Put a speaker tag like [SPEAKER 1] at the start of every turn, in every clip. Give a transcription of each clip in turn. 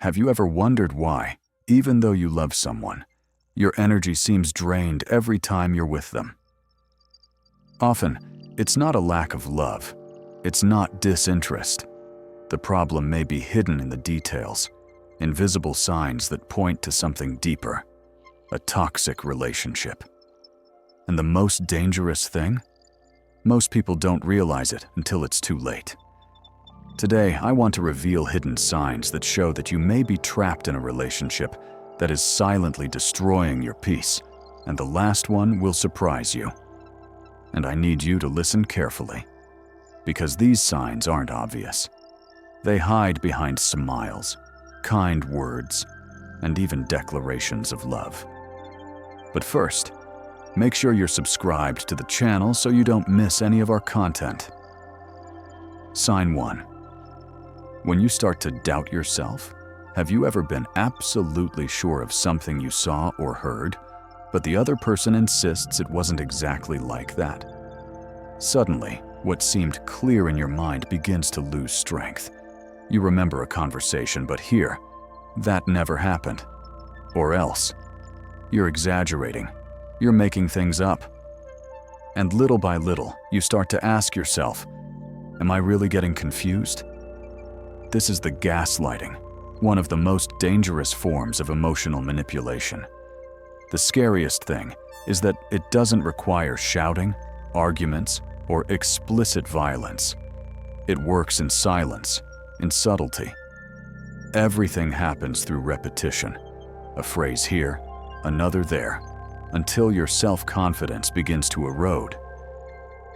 [SPEAKER 1] Have you ever wondered why, even though you love someone, your energy seems drained every time you're with them? Often, it's not a lack of love. It's not disinterest. The problem may be hidden in the details, invisible signs that point to something deeper, a toxic relationship. And the most dangerous thing? Most people don't realize it until it's too late. Today, I want to reveal hidden signs that show that you may be trapped in a relationship that is silently destroying your peace, and the last one will surprise you. And I need you to listen carefully, because these signs aren't obvious. They hide behind smiles, kind words, and even declarations of love. But first, make sure you're subscribed to the channel so you don't miss any of our content. Sign 1. When you start to doubt yourself, have you ever been absolutely sure of something you saw or heard, but the other person insists it wasn't exactly like that? Suddenly, what seemed clear in your mind begins to lose strength. You remember a conversation, but here, that never happened. Or else, you're exaggerating. You're making things up. And little by little, you start to ask yourself, am I really getting confused? This is the gaslighting, one of the most dangerous forms of emotional manipulation. The scariest thing is that it doesn't require shouting, arguments, or explicit violence. It works in silence, in subtlety. Everything happens through repetition, a phrase here, another there, until your self-confidence begins to erode.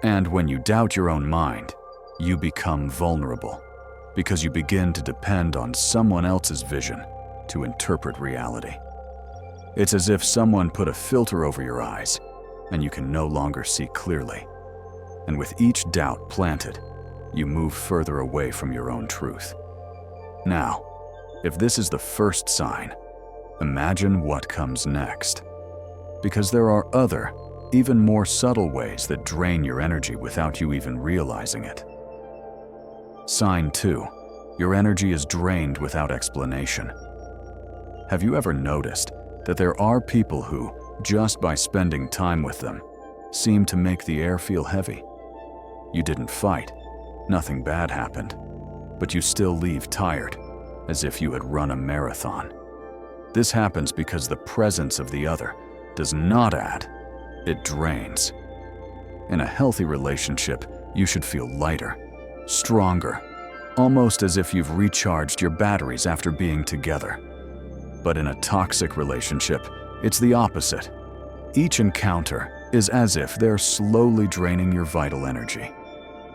[SPEAKER 1] And when you doubt your own mind, you become vulnerable, because you begin to depend on someone else's vision to interpret reality. It's as if someone put a filter over your eyes, and you can no longer see clearly. And with each doubt planted, you move further away from your own truth. Now, if this is the first sign, imagine what comes next. Because there are other, even more subtle ways that drain your energy without you even realizing it. Sign 2. Your energy is drained without explanation. Have you ever noticed that there are people who, just by spending time with them, seem to make the air feel heavy? You didn't fight, nothing bad happened, but you still leave tired, as if you had run a marathon. This happens because the presence of the other does not add, it drains. In a healthy relationship, you should feel lighter, stronger, almost as if you've recharged your batteries after being together. But in a toxic relationship, it's the opposite. Each encounter is as if they're slowly draining your vital energy.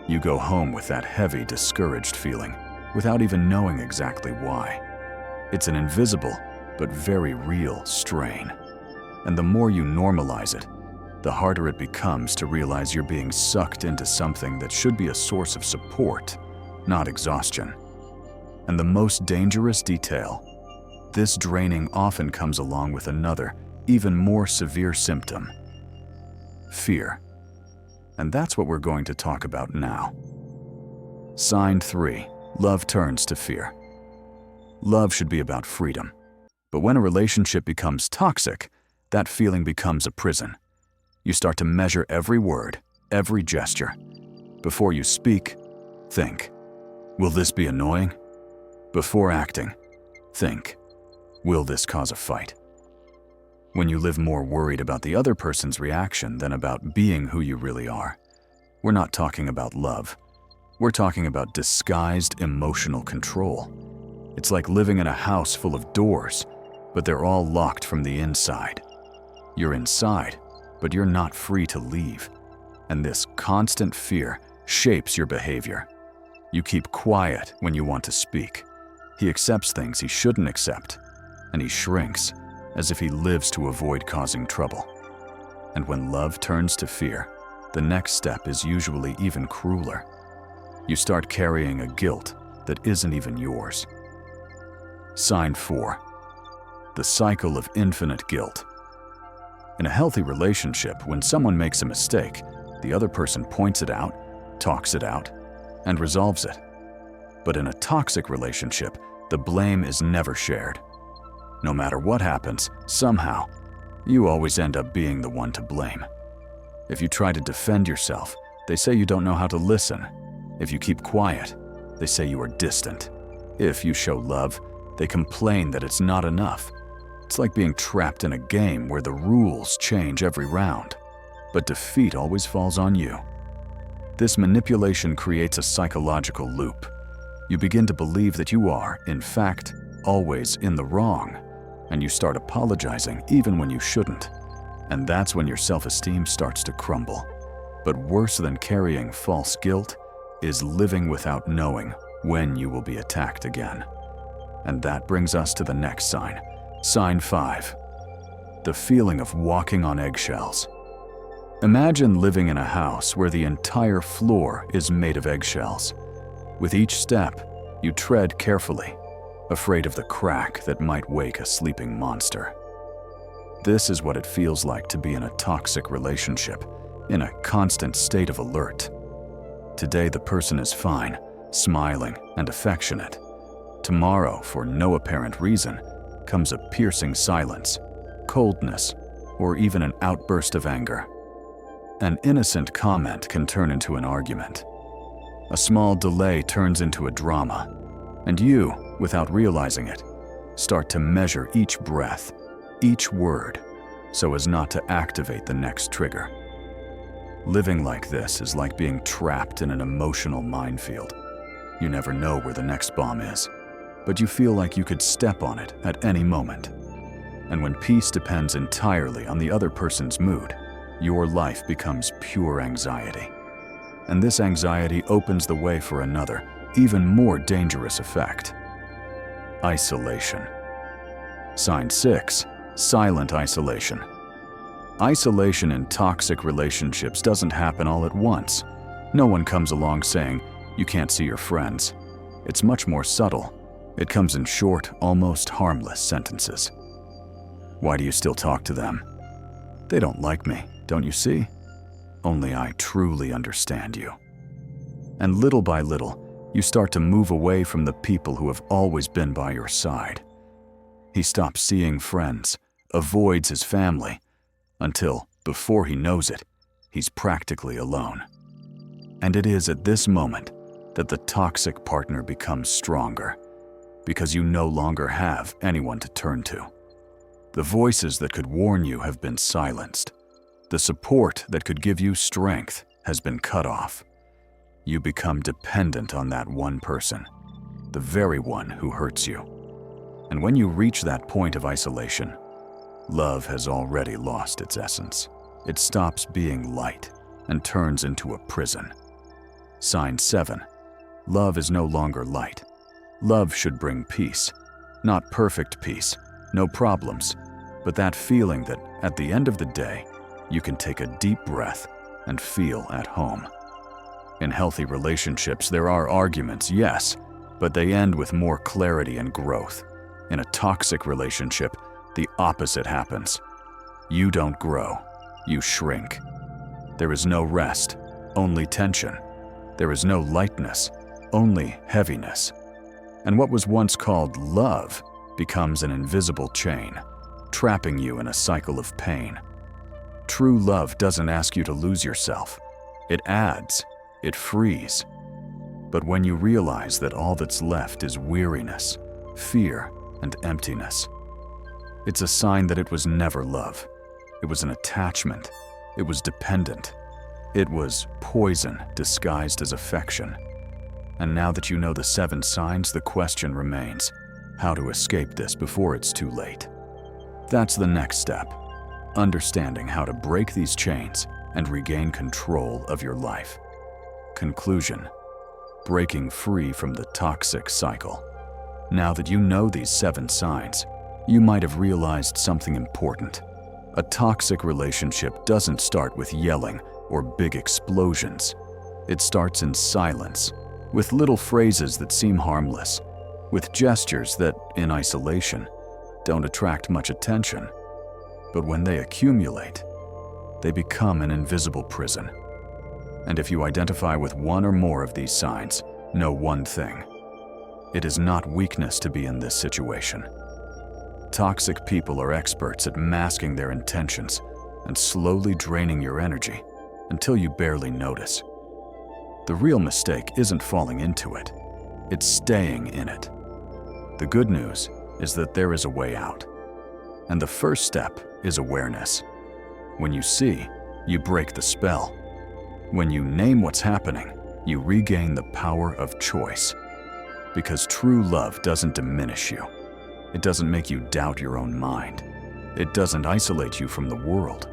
[SPEAKER 1] You go home with that heavy, discouraged feeling, without even knowing exactly why. It's an invisible, but very real strain. And the more you normalize it, the harder it becomes to realize you're being sucked into something that should be a source of support, not exhaustion. And the most dangerous detail, this draining often comes along with another, even more severe symptom: fear. And that's what we're going to talk about now. Sign 3. Love turns to fear. Love should be about freedom. But when a relationship becomes toxic, that feeling becomes a prison. You start to measure every word, every gesture. Before you speak, think, will this be annoying? Before acting, think, will this cause a fight? When you live more worried about the other person's reaction than about being who you really are, we're not talking about love. We're talking about disguised emotional control. It's like living in a house full of doors, but they're all locked from the inside. You're inside, but you're not free to leave. And this constant fear shapes your behavior. You keep quiet when you want to speak. He accepts things he shouldn't accept, and he shrinks as if he lives to avoid causing trouble. And when love turns to fear, the next step is usually even crueler. You start carrying a guilt that isn't even yours. Sign 4. The cycle of infinite guilt. In a healthy relationship, when someone makes a mistake, the other person points it out, talks it out, and resolves it. But in a toxic relationship, The blame is never shared. No matter what happens, somehow, you always end up being the one to blame. If you try to defend yourself, they say you don't know how to listen. If you keep quiet, they say you are distant. If you show love, they complain that it's not enough. It's like being trapped in a game where the rules change every round, but defeat always falls on you. This manipulation creates a psychological loop. You begin to believe that you are, in fact, always in the wrong, and you start apologizing even when you shouldn't. And that's when your self-esteem starts to crumble. But worse than carrying false guilt is living without knowing when you will be attacked again. And that brings us to the next sign. Sign 5. The feeling of walking on eggshells. Imagine living in a house where the entire floor is made of eggshells. With each step, you tread carefully, afraid of the crack that might wake a sleeping monster. This is what it feels like to be in a toxic relationship, in a constant state of alert. Today the person is fine, smiling and affectionate. Tomorrow, for no apparent reason, comes a piercing silence, coldness, or even an outburst of anger. An innocent comment can turn into an argument. A small delay turns into a drama, and you, without realizing it, start to measure each breath, each word, so as not to activate the next trigger. Living like this is like being trapped in an emotional minefield. You never know where the next bomb is, but you feel like you could step on it at any moment. And when peace depends entirely on the other person's mood, your life becomes pure anxiety. And this anxiety opens the way for another, even more dangerous effect: isolation. Sign 6. Silent isolation. Isolation in toxic relationships doesn't happen all at once. No one comes along saying, "You can't see your friends." It's much more subtle. It comes in short, almost harmless sentences. "Why do you still talk to them?" "They don't like me, don't you see?" "Only I truly understand you." And little by little, you start to move away from the people who have always been by your side. He stops seeing friends, avoids his family, until, before he knows it, he's practically alone. And it is at this moment that the toxic partner becomes stronger, because you no longer have anyone to turn to. The voices that could warn you have been silenced. The support that could give you strength has been cut off. You become dependent on that one person, the very one who hurts you. And when you reach that point of isolation, love has already lost its essence. It stops being light and turns into a prison. Sign 7. Love is no longer light. Love should bring peace. Not perfect peace, no problems, but that feeling that, at the end of the day, you can take a deep breath and feel at home. In healthy relationships, there are arguments, yes, but they end with more clarity and growth. In a toxic relationship, the opposite happens. You don't grow, you shrink. There is no rest, only tension. There is no lightness, only heaviness. And what was once called love becomes an invisible chain, trapping you in a cycle of pain. True love doesn't ask you to lose yourself. It adds, it frees. But when you realize that all that's left is weariness, fear, and emptiness, it's a sign that it was never love. It was an attachment. It was dependent. It was poison disguised as affection. And now that you know the 7 signs, the question remains, how to escape this before it's too late. That's the next step, understanding how to break these chains and regain control of your life. Conclusion: breaking free from the toxic cycle. Now that you know these 7 signs, you might have realized something important. A toxic relationship doesn't start with yelling or big explosions. It starts in silence, with little phrases that seem harmless, with gestures that, in isolation, don't attract much attention. But when they accumulate, they become an invisible prison. And if you identify with one or more of these signs, know one thing: It is not weakness to be in this situation. Toxic people are experts at masking their intentions and slowly draining your energy until you barely notice. The real mistake isn't falling into it, it's staying in it. The good news is that there is a way out. And the first step is awareness. When you see, you break the spell. When you name what's happening, you regain the power of choice. Because true love doesn't diminish you. It doesn't make you doubt your own mind. It doesn't isolate you from the world.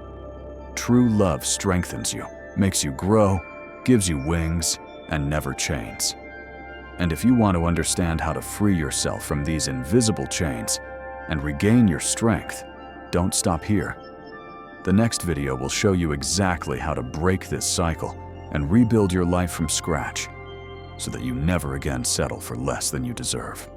[SPEAKER 1] True love strengthens you, makes you grow, gives you wings, and never chains. And if you want to understand how to free yourself from these invisible chains and regain your strength, don't stop here. The next video will show you exactly how to break this cycle and rebuild your life from scratch so that you never again settle for less than you deserve.